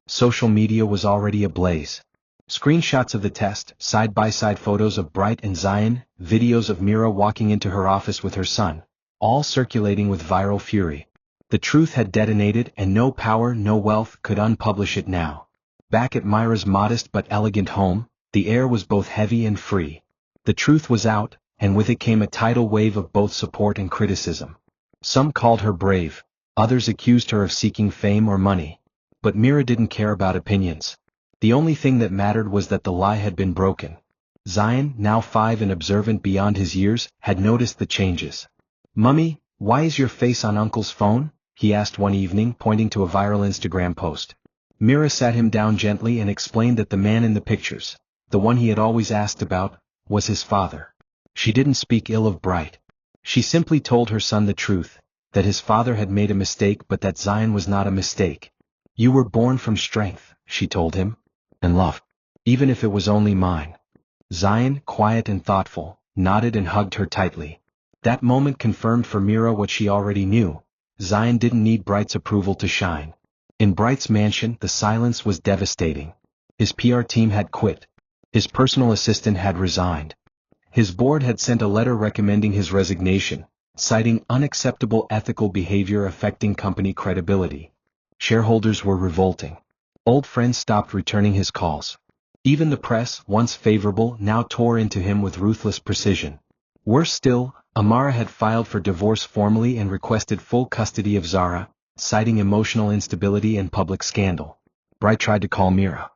Social media was already ablaze. Screenshots of the test, side-by-side photos of Bright and Zion, videos of Mira walking into her office with her son, all circulating with viral fury. The truth had detonated, and no power, no wealth could unpublish it now. Back at Myra's modest but elegant home, The air was both heavy and free. The truth was out, and with it came a tidal wave of both support and criticism. Some called her brave, others accused her of seeking fame or money. But Mira didn't care about opinions. The only thing that mattered was that the lie had been broken. Zion, now 5 and observant beyond his years, had noticed the changes. "Mummy, why is your face on Uncle's phone?" he asked one evening, pointing to a viral Instagram post. Mira sat him down gently and explained that the man in the pictures, the one he had always asked about, was his father. She didn't speak ill of Bright. She simply told her son the truth, that his father had made a mistake but that Zion was not a mistake. "You were born from strength," she told him, "and love. Even if it was only mine." Zion, quiet and thoughtful, nodded and hugged her tightly. That moment confirmed for Mira what she already knew. Zion didn't need Bright's approval to shine. In Bright's mansion, the silence was devastating. His PR team had quit. His personal assistant had resigned. His board had sent a letter recommending his resignation, citing unacceptable ethical behavior affecting company credibility. Shareholders were revolting. Old friends stopped returning his calls. Even the press, once favorable, now tore into him with ruthless precision. Worse still, Amara had filed for divorce formally and requested full custody of Zara, citing emotional instability and public scandal. Bright tried to call Mira.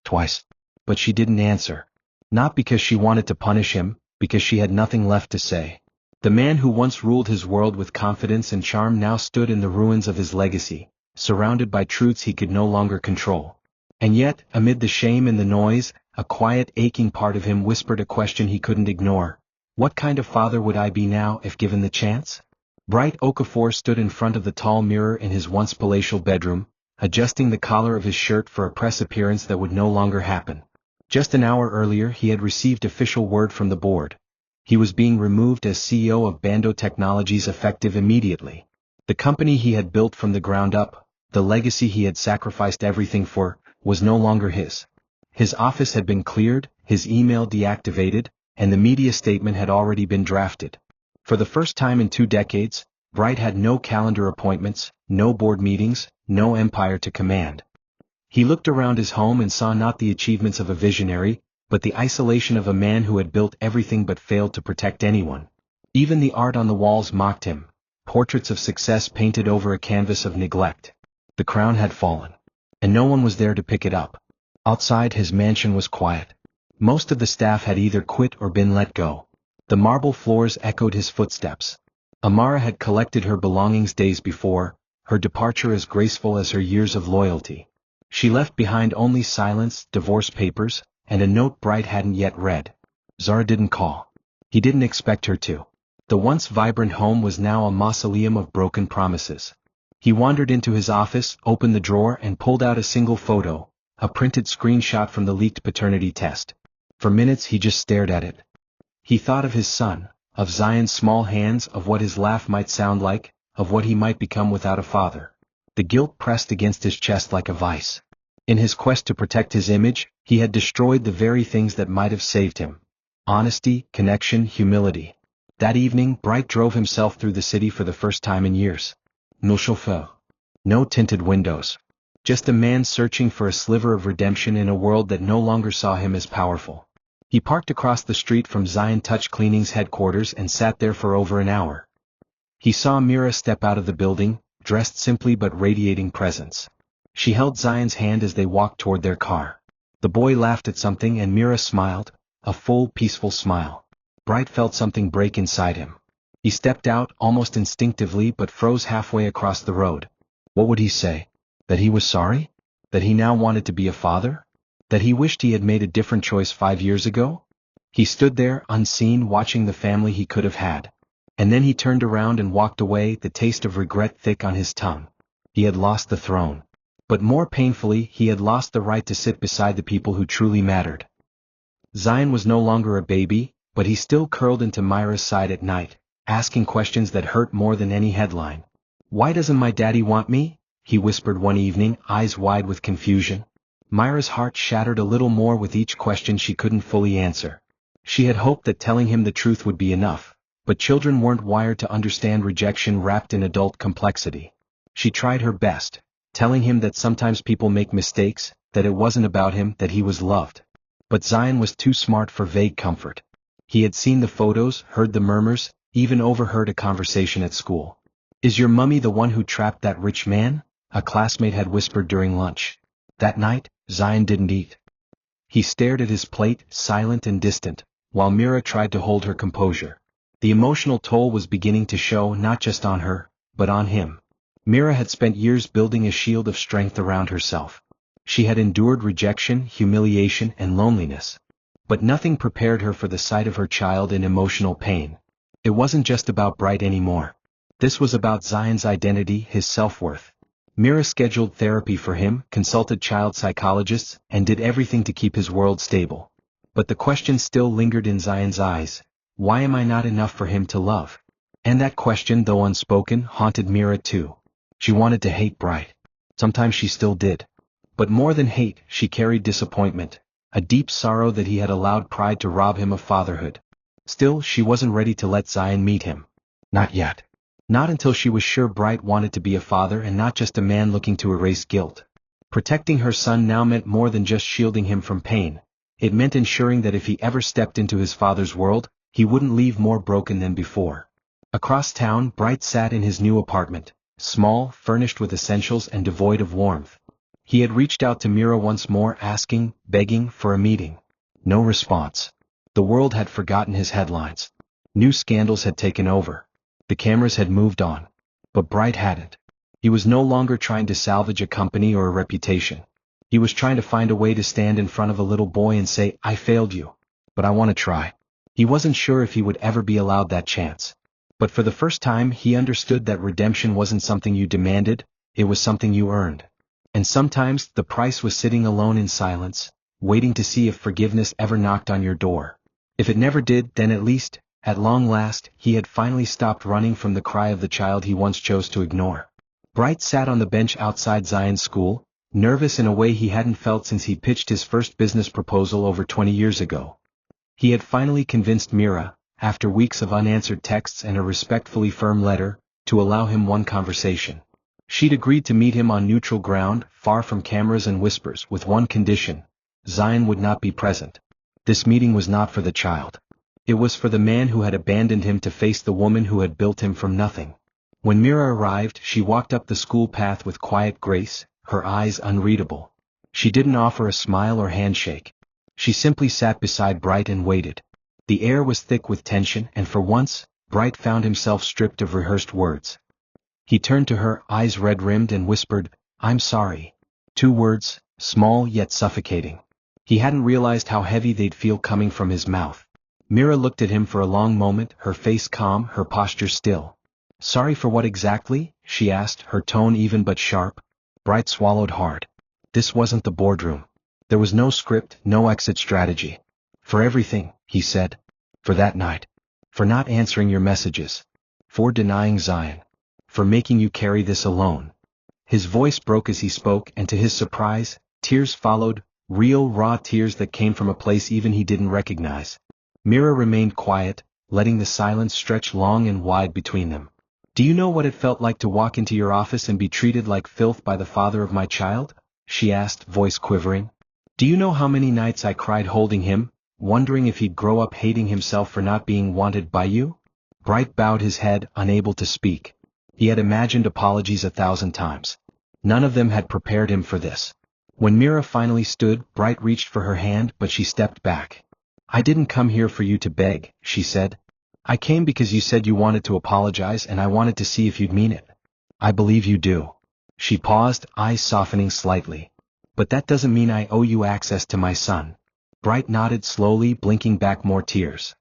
Twice. But she didn't answer. Not because she wanted to punish him, because she had nothing left to say. The man who once ruled his world with confidence and charm now stood in the ruins of his legacy, surrounded by truths he could no longer control. And yet, amid the shame and the noise, a quiet, aching part of him whispered a question he couldn't ignore. What kind of father would I be now if given the chance? Bright Okafor stood in front of the tall mirror in his once palatial bedroom, adjusting the collar of his shirt for a press appearance that would no longer happen. Just an hour earlier he had received official word from the board. He was being removed as CEO of Bando Technologies effective immediately. The company he had built from the ground up, the legacy he had sacrificed everything for, was no longer his. His office had been cleared, his email deactivated, and the media statement had already been drafted. For the first time in 2 decades, Bright had no calendar appointments, no board meetings, no empire to command. He looked around his home and saw not the achievements of a visionary, but the isolation of a man who had built everything but failed to protect anyone. Even the art on the walls mocked him, portraits of success painted over a canvas of neglect. The crown had fallen. And no one was there to pick it up. Outside his mansion was quiet. Most of the staff had either quit or been let go. The marble floors echoed his footsteps. Amara had collected her belongings days before, her departure as graceful as her years of loyalty. She left behind only silence, divorce papers, and a note Bright hadn't yet read. Zara didn't call. He didn't expect her to. The once vibrant home was now a mausoleum of broken promises. He wandered into his office, opened the drawer and pulled out a single photo, a printed screenshot from the leaked paternity test. For minutes he just stared at it. He thought of his son, of Zion's small hands, of what his laugh might sound like, of what he might become without a father. The guilt pressed against his chest like a vice. In his quest to protect his image, he had destroyed the very things that might have saved him. Honesty, connection, humility. That evening, Bright drove himself through the city for the first time in years. No chauffeur. No tinted windows. Just a man searching for a sliver of redemption in a world that no longer saw him as powerful. He parked across the street from Zion Touch Cleaning's headquarters and sat there for over an hour. He saw Mira step out of the building, dressed simply but radiating presence. She held Zion's hand as they walked toward their car. The boy laughed at something and Mira smiled, a full, peaceful smile. Bright felt something break inside him. He stepped out almost instinctively but froze halfway across the road. What would he say? That he was sorry? That he now wanted to be a father? That he wished he had made a different choice 5 years ago? He stood there, unseen, watching the family he could have had. And then he turned around and walked away, the taste of regret thick on his tongue. He had lost the throne. But more painfully, he had lost the right to sit beside the people who truly mattered. Zion was no longer a baby, but he still curled into Myra's side at night, asking questions that hurt more than any headline. "Why doesn't my daddy want me?" he whispered one evening, eyes wide with confusion. Myra's heart shattered a little more with each question she couldn't fully answer. She had hoped that telling him the truth would be enough, but children weren't wired to understand rejection wrapped in adult complexity. She tried her best, telling him that sometimes people make mistakes, that it wasn't about him, that he was loved. But Zion was too smart for vague comfort. He had seen the photos, heard the murmurs, even overheard a conversation at school. "Is your mummy the one who trapped that rich man?" a classmate had whispered during lunch. That night, Zion didn't eat. He stared at his plate, silent and distant, while Mira tried to hold her composure. The emotional toll was beginning to show not just on her, but on him. Mira had spent years building a shield of strength around herself. She had endured rejection, humiliation, and loneliness. But nothing prepared her for the sight of her child in emotional pain. It wasn't just about Bright anymore. This was about Zion's identity, his self-worth. Mira scheduled therapy for him, consulted child psychologists, and did everything to keep his world stable. But the question still lingered in Zion's eyes: why am I not enough for him to love? And that question, though unspoken, haunted Mira too. She wanted to hate Bright. Sometimes she still did. But more than hate, she carried disappointment, a deep sorrow that he had allowed pride to rob him of fatherhood. Still, she wasn't ready to let Zion meet him. Not yet. Not until she was sure Bright wanted to be a father and not just a man looking to erase guilt. Protecting her son now meant more than just shielding him from pain. It meant ensuring that if he ever stepped into his father's world, he wouldn't leave more broken than before. Across town, Bright sat in his new apartment, small, furnished with essentials and devoid of warmth. He had reached out to Mira once more, asking, begging for a meeting. No response. The world had forgotten his headlines. New scandals had taken over. The cameras had moved on. But Bright hadn't. He was no longer trying to salvage a company or a reputation. He was trying to find a way to stand in front of a little boy and say, "I failed you. But I want to try." He wasn't sure if he would ever be allowed that chance. But for the first time he understood that redemption wasn't something you demanded, it was something you earned. And sometimes the price was sitting alone in silence, waiting to see if forgiveness ever knocked on your door. If it never did, then at least, at long last, he had finally stopped running from the cry of the child he once chose to ignore. Bright sat on the bench outside Zion's school, nervous in a way he hadn't felt since he pitched his first business proposal over 20 years ago. He had finally convinced Mira, after weeks of unanswered texts and a respectfully firm letter, to allow him one conversation. She'd agreed to meet him on neutral ground, far from cameras and whispers, with one condition: Zion would not be present. This meeting was not for the child. It was for the man who had abandoned him to face the woman who had built him from nothing. When Mira arrived, she walked up the school path with quiet grace, her eyes unreadable. She didn't offer a smile or handshake. She simply sat beside Bright and waited. The air was thick with tension, and for once, Bright found himself stripped of rehearsed words. He turned to her, eyes red-rimmed, and whispered, "I'm sorry." 2 words, small yet suffocating. He hadn't realized how heavy they'd feel coming from his mouth. Mira looked at him for a long moment, her face calm, her posture still. "Sorry for what exactly?" she asked, her tone even but sharp. Bright swallowed hard. This wasn't the boardroom. There was no script, no exit strategy. "For everything," he said. "For that night. For not answering your messages. For denying Zion. For making you carry this alone." His voice broke as he spoke, and to his surprise, tears followed, real, raw tears that came from a place even he didn't recognize. Mira remained quiet, letting the silence stretch long and wide between them. "Do you know what it felt like to walk into your office and be treated like filth by the father of my child?" she asked, voice quivering. "Do you know how many nights I cried holding him, wondering if he'd grow up hating himself for not being wanted by you?" Bright bowed his head, unable to speak. He had imagined apologies 1,000 times. None of them had prepared him for this. When Mira finally stood, Bright reached for her hand, but she stepped back. "I didn't come here for you to beg," she said. "I came because you said you wanted to apologize, and I wanted to see if you'd mean it. I believe you do." She paused, eyes softening slightly. "But that doesn't mean I owe you access to my son." Bright nodded slowly, blinking back more tears.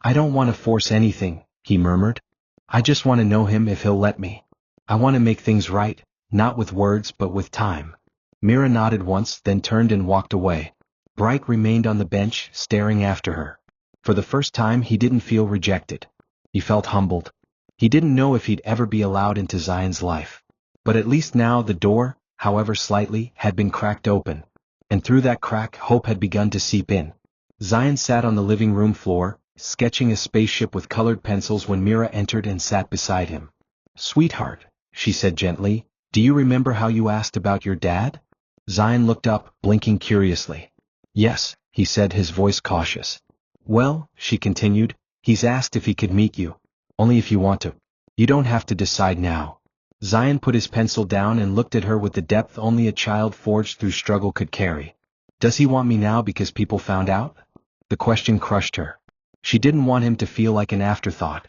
"I don't want to force anything," he murmured. "I just want to know him if he'll let me. I want to make things right, not with words but with time." Mira nodded once, then turned and walked away. Bright remained on the bench, staring after her. For the first time he didn't feel rejected. He felt humbled. He didn't know if he'd ever be allowed into Zion's life. But at least now the door, however slightly, had been cracked open. And through that crack hope had begun to seep in. Zion sat on the living room floor, sketching a spaceship with colored pencils when Mira entered and sat beside him. "Sweetheart," she said gently, "do you remember how you asked about your dad?" Zion looked up, blinking curiously. "Yes," he said, his voice cautious. Well, she continued, he's asked if he could meet you. Only if you want to. You don't have to decide now. Zion put his pencil down and looked at her with the depth only a child forged through struggle could carry. Does he want me now because people found out? The question crushed her. She didn't want him to feel like an afterthought.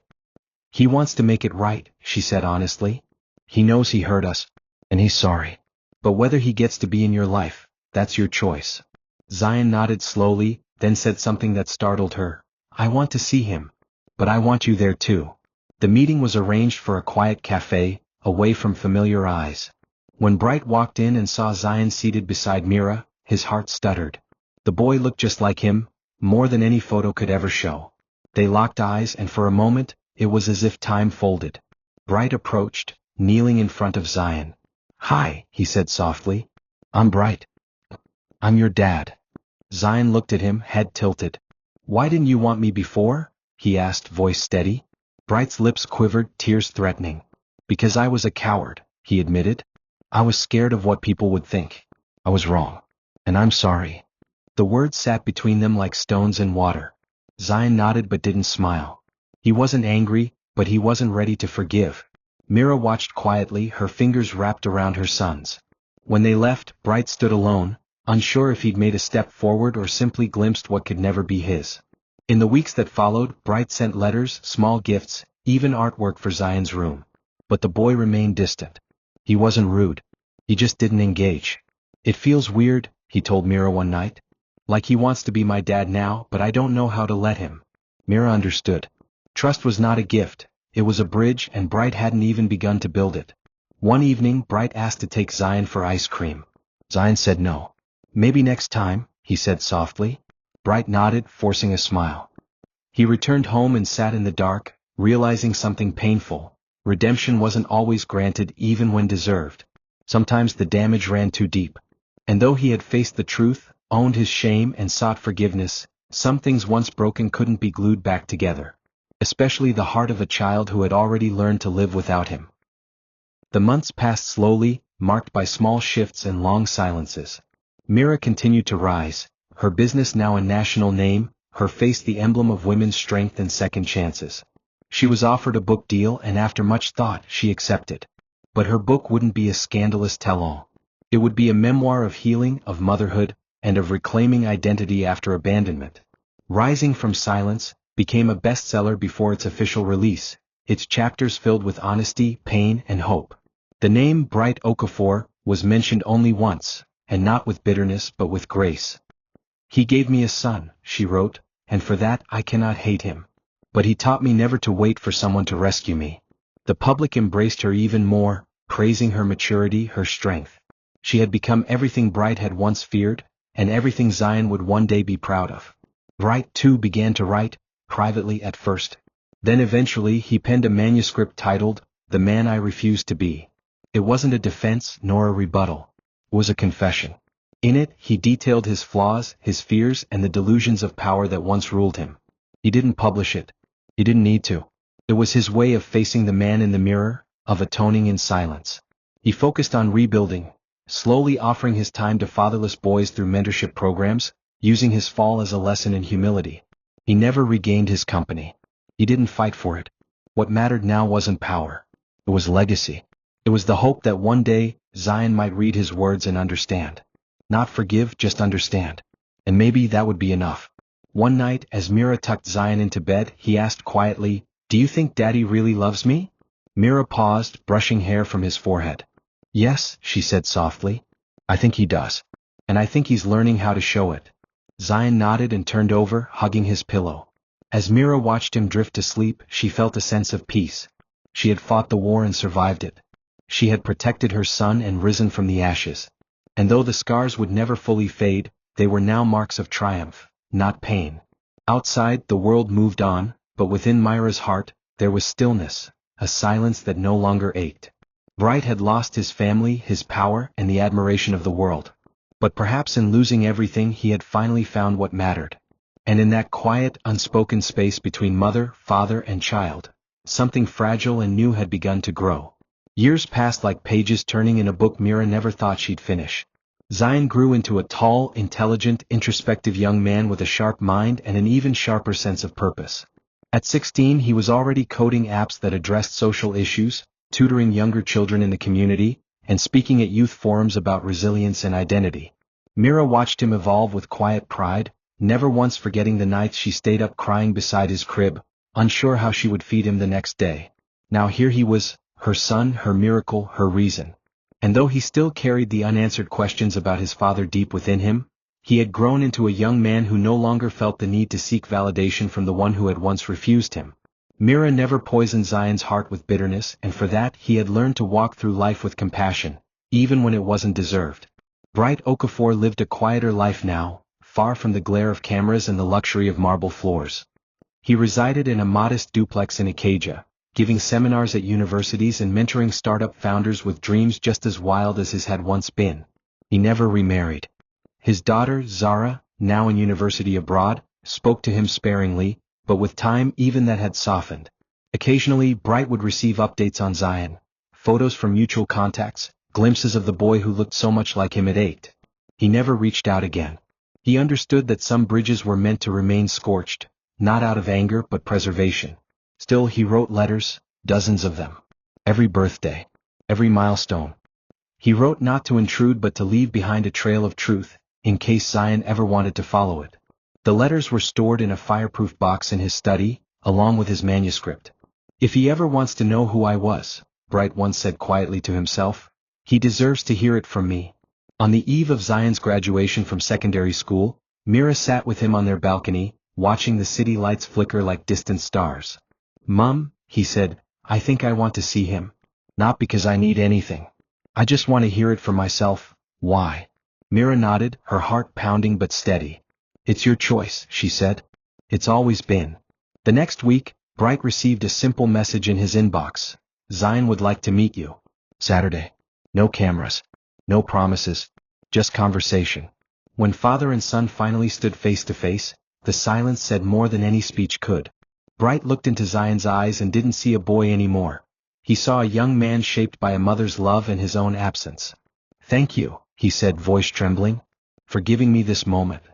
He wants to make it right, she said honestly. He knows he hurt us, and he's sorry. But whether he gets to be in your life, that's your choice. Zion nodded slowly, then said something that startled her. I want to see him. But I want you there too. The meeting was arranged for a quiet cafe, away from familiar eyes. When Bright walked in and saw Zion seated beside Mira, his heart stuttered. The boy looked just like him, more than any photo could ever show. They locked eyes and for a moment, it was as if time folded. Bright approached, kneeling in front of Zion. Hi, he said softly. I'm Bright. I'm your dad. Zion looked at him, head tilted. Why didn't you want me before? He asked, voice steady. Bright's lips quivered, tears threatening. Because I was a coward, he admitted. I was scared of what people would think. I was wrong. And I'm sorry. The words sat between them like stones in water. Zion nodded but didn't smile. He wasn't angry, but he wasn't ready to forgive. Mira watched quietly, her fingers wrapped around her son's. When they left, Bright stood alone, unsure if he'd made a step forward or simply glimpsed what could never be his. In the weeks that followed, Bright sent letters, small gifts, even artwork for Zion's room. But the boy remained distant. He wasn't rude. He just didn't engage. It feels weird, he told Mira one night. Like he wants to be my dad now, but I don't know how to let him. Mira understood. Trust was not a gift, it was a bridge, and Bright hadn't even begun to build it. One evening, Bright asked to take Zion for ice cream. Zion said no. Maybe next time, he said softly. Bright nodded, forcing a smile. He returned home and sat in the dark, realizing something painful. Redemption wasn't always granted even when deserved. Sometimes the damage ran too deep. And though he had faced the truth, owned his shame and sought forgiveness, some things once broken couldn't be glued back together. Especially the heart of a child who had already learned to live without him. The months passed slowly, marked by small shifts and long silences. Mira continued to rise, her business now a national name, her face the emblem of women's strength and second chances. She was offered a book deal and after much thought she accepted. But her book wouldn't be a scandalous tell-all. It would be a memoir of healing, of motherhood, and of reclaiming identity after abandonment. Rising from Silence became a bestseller before its official release, its chapters filled with honesty, pain, and hope. The name Bright Okafor was mentioned only once, and not with bitterness but with grace. He gave me a son, she wrote, and for that I cannot hate him. But he taught me never to wait for someone to rescue me. The public embraced her even more, praising her maturity, her strength. She had become everything Bright had once feared, and everything Zion would one day be proud of. Bright too began to write, privately at first. Then eventually he penned a manuscript titled, The Man I Refused to Be. It wasn't a defense nor a rebuttal. It was a confession. In it, he detailed his flaws, his fears, and the delusions of power that once ruled him. He didn't publish it. He didn't need to. It was his way of facing the man in the mirror, of atoning in silence. He focused on rebuilding, slowly offering his time to fatherless boys through mentorship programs, using his fall as a lesson in humility. He never regained his company. He didn't fight for it. What mattered now wasn't power. It was legacy. It was the hope that one day, Zion might read his words and understand. Not forgive, just understand. And maybe that would be enough. One night, as Mira tucked Zion into bed, he asked quietly, Do you think Daddy really loves me? Mira paused, brushing hair from his forehead. Yes, she said softly. I think he does. And I think he's learning how to show it. Zion nodded and turned over, hugging his pillow. As Mira watched him drift to sleep, she felt a sense of peace. She had fought the war and survived it. She had protected her son and risen from the ashes. And though the scars would never fully fade, they were now marks of triumph, not pain. Outside, the world moved on, but within Myra's heart, there was stillness, a silence that no longer ached. Bright had lost his family, his power, and the admiration of the world. But perhaps in losing everything he had finally found what mattered. And in that quiet, unspoken space between mother, father, and child, something fragile and new had begun to grow. Years passed like pages turning in a book Mira never thought she'd finish. Zion grew into a tall, intelligent, introspective young man with a sharp mind and an even sharper sense of purpose. At 16 he was already coding apps that addressed social issues, tutoring younger children in the community, and speaking at youth forums about resilience and identity. Mira watched him evolve with quiet pride, never once forgetting the nights she stayed up crying beside his crib, unsure how she would feed him the next day. Now here he was, her son, her miracle, her reason. And though he still carried the unanswered questions about his father deep within him, he had grown into a young man who no longer felt the need to seek validation from the one who had once refused him. Mira never poisoned Zion's heart with bitterness, and for that he had learned to walk through life with compassion, even when it wasn't deserved. Bright Okafor lived a quieter life now, far from the glare of cameras and the luxury of marble floors. He resided in a modest duplex in Acadia, giving seminars at universities and mentoring startup founders with dreams just as wild as his had once been. He never remarried. His daughter, Zara, now in university abroad, spoke to him sparingly, but with time even that had softened. Occasionally Bright would receive updates on Zion, photos from mutual contacts, glimpses of the boy who looked so much like him at 8. He never reached out again. He understood that some bridges were meant to remain scorched, not out of anger but preservation. Still he wrote letters, dozens of them. Every birthday. Every milestone. He wrote not to intrude but to leave behind a trail of truth, in case Zion ever wanted to follow it. The letters were stored in a fireproof box in his study, along with his manuscript. If he ever wants to know who I was, Bright once said quietly to himself, he deserves to hear it from me. On the eve of Zion's graduation from secondary school, Mira sat with him on their balcony, watching the city lights flicker like distant stars. "Mom," he said, "I think I want to see him. Not because I need anything. I just want to hear it for myself." "Why?" Mira nodded, her heart pounding but steady. "It's your choice," she said. "It's always been." The next week, Bright received a simple message in his inbox. "Zion would like to meet you. Saturday. No cameras. No promises. Just conversation." When father and son finally stood face to face, the silence said more than any speech could. Bright looked into Zion's eyes and didn't see a boy anymore. He saw a young man shaped by a mother's love and his own absence. "Thank you," he said, voice trembling, "for giving me this moment."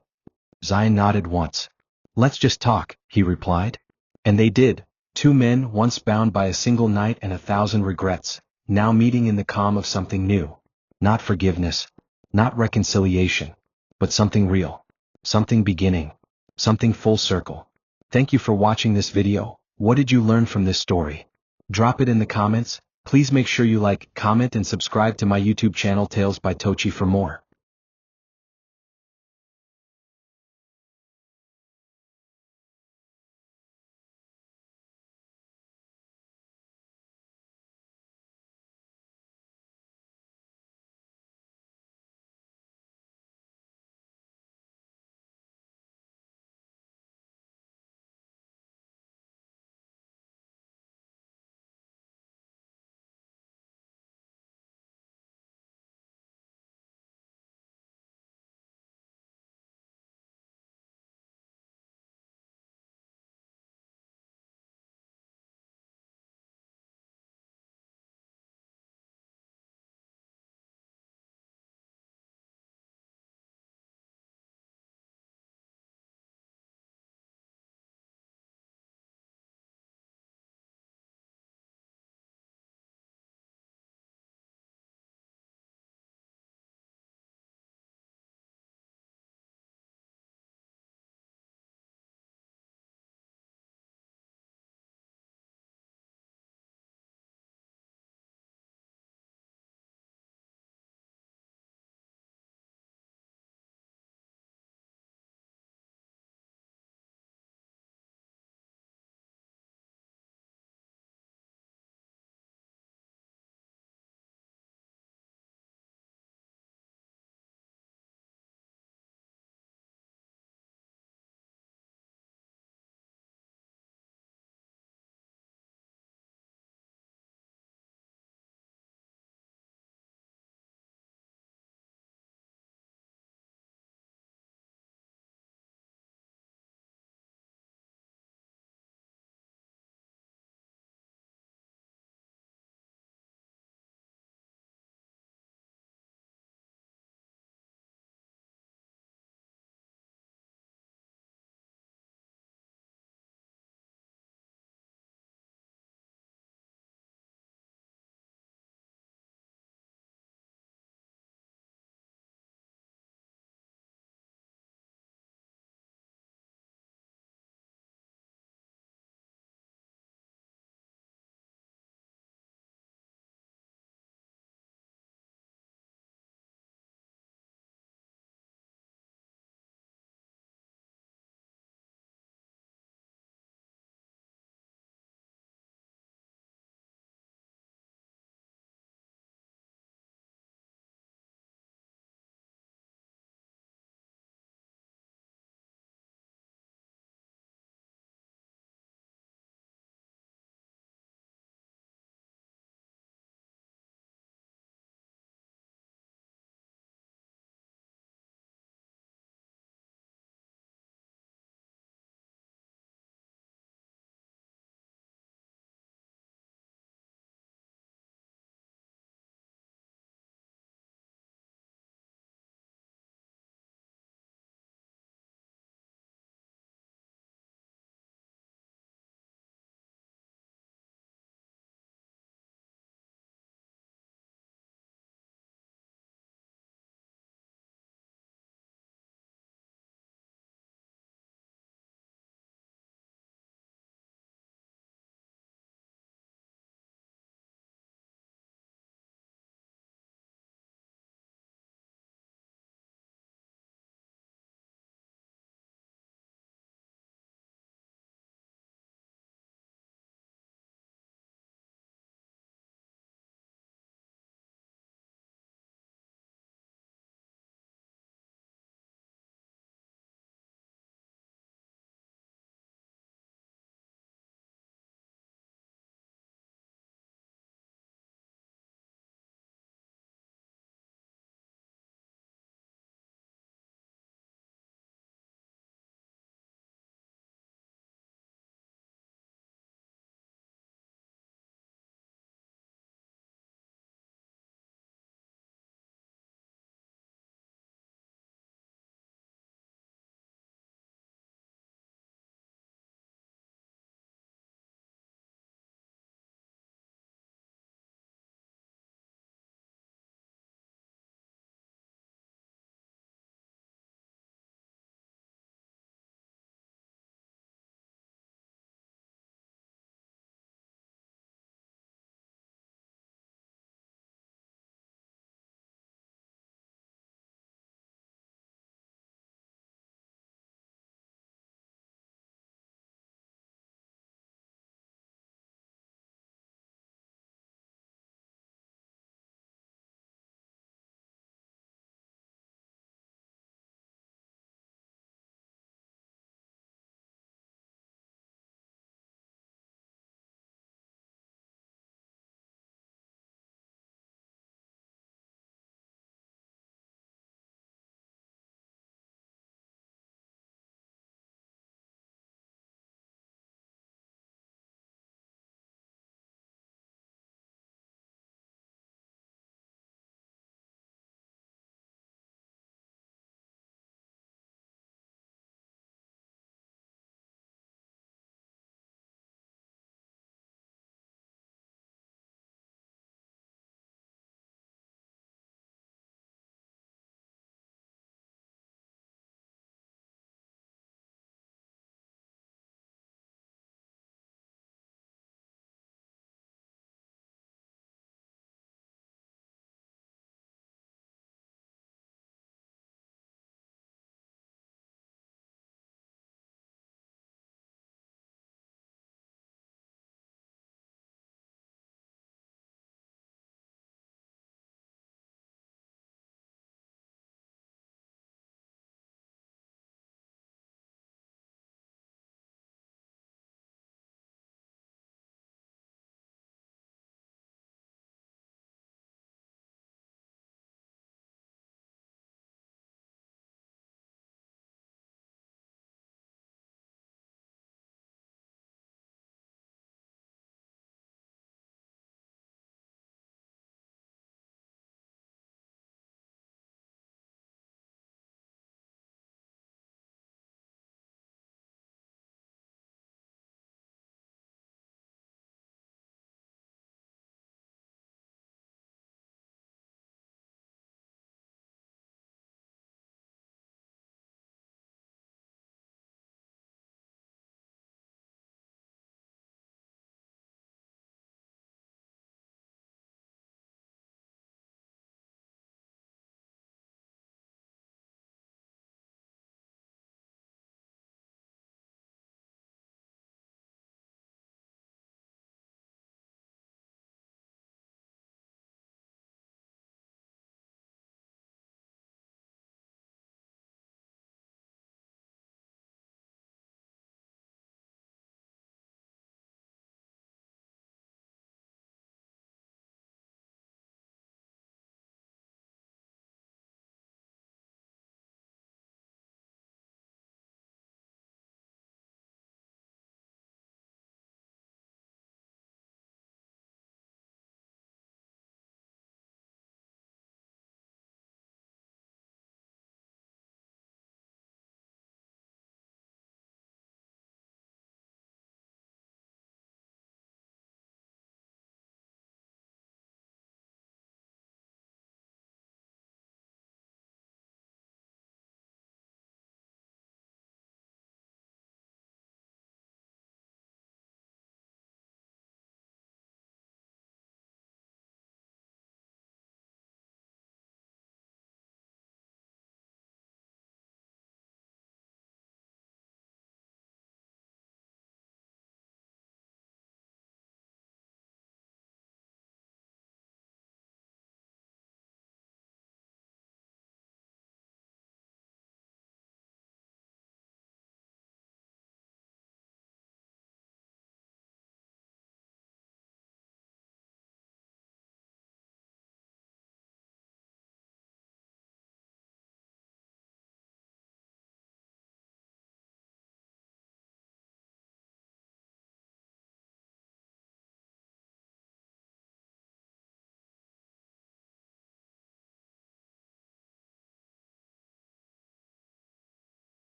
Zion nodded once. "Let's just talk," he replied. And they did, two men once bound by a single night and 1,000 regrets, now meeting in the calm of something new. Not forgiveness, not reconciliation, but something real, something beginning, something full circle. Thank you for watching this video. What did you learn from this story? Drop it in the comments. Please make sure you like, comment and subscribe to my YouTube channel Tales by Tochi for more.